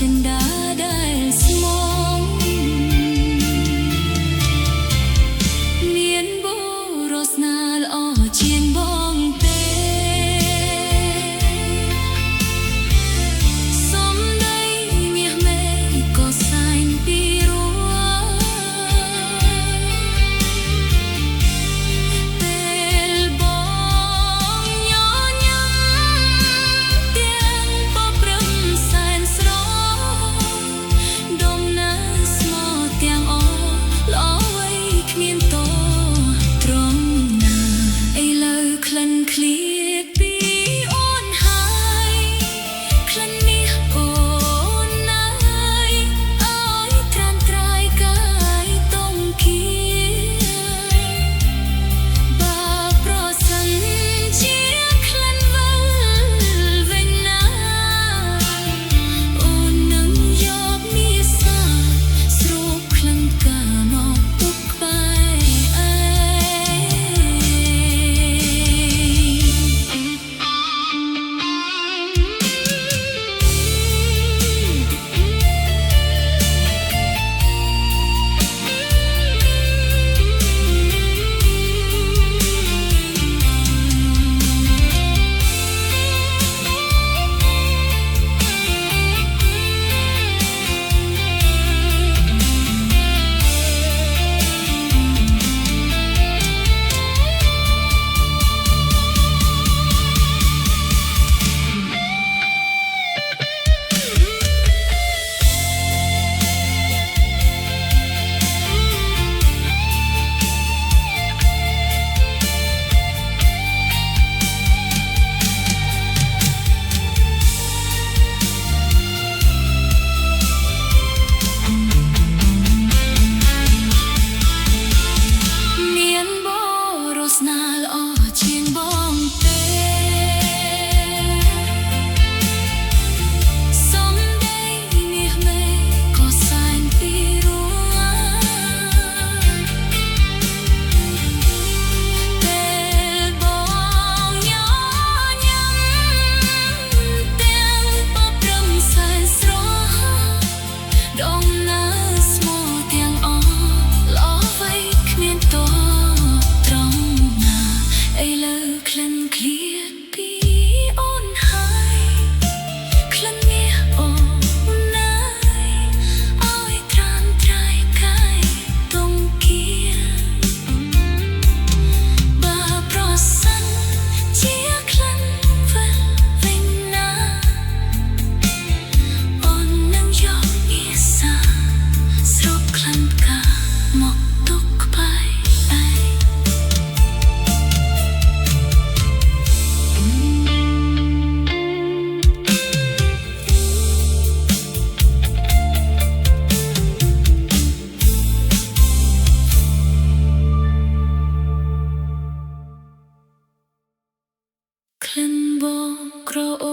ចិន្តាដែលស្មងមានបុរសណាល្អជាងបងទេសំដីមាសមេក៏សែងពីរពេលបងញញឹមទាំងបព្រឹមសែនស្រស់ដុំណាស្មោះទាំងអល្អអ្វីគ្មានតត្រង់ណាឥឡូវក្លិនឃ្លាតពីអូនហើយក្លិននេះអូនណាយអើយត្រានត្រាយកាយតងគៀបើប្រសិនជាក្លិនវិលវិញណាអូននឹងយកមាសាស្រូបក្លិនកាមកទុកក្បែរឯមានបុរសណាល្អជាងបងទេសំដីមាសមេក៏សែងពីរពេលបងញញឹមទាំងបព្រឹមសែនស្រស់ដងណាស្មោះទាំងអល្អអ្វីគ្មានតត្រង់ណាឥឡូវក្លិនឃ្លាតពីអូនហើយក្លិនមាសអូនណាយអើយត្រានត្រាយកាយតងគៀបើប្រសិនជាក្លិនវិលវិញណាអូននឹងយកមាសាស្រូបក្លិនកាមកទុកក្បែរឯងក្លិនបងក្រអូ